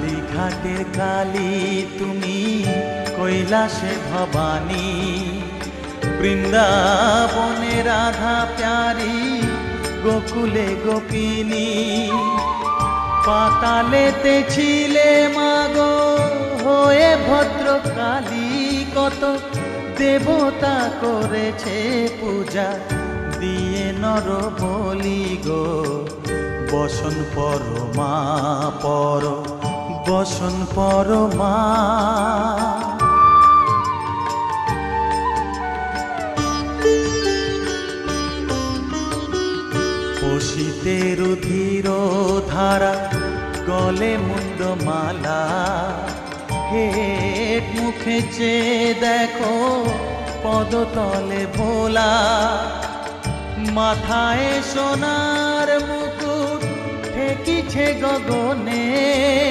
কালীঘাটের কালী তুমি, কৈলাসে ভবানী, বৃন্দাবনে রাধা প্যারি, গোকুলে গোপিনী। পাতালেতে ছিলে মাগো হয়ে ভদ্রকালী, কত দেবতা করেছে পূজা দিয়ে নর বলি গো। বসন পরমা পর, বসন পরমা। পশিতে রুধির ধারা, গলে মুন্ডমালা, হেট মুখে চেয়ে দেখো পদতলে ভোলা। মাথায় সোনার মুকুট ঠেকিছে গগনে,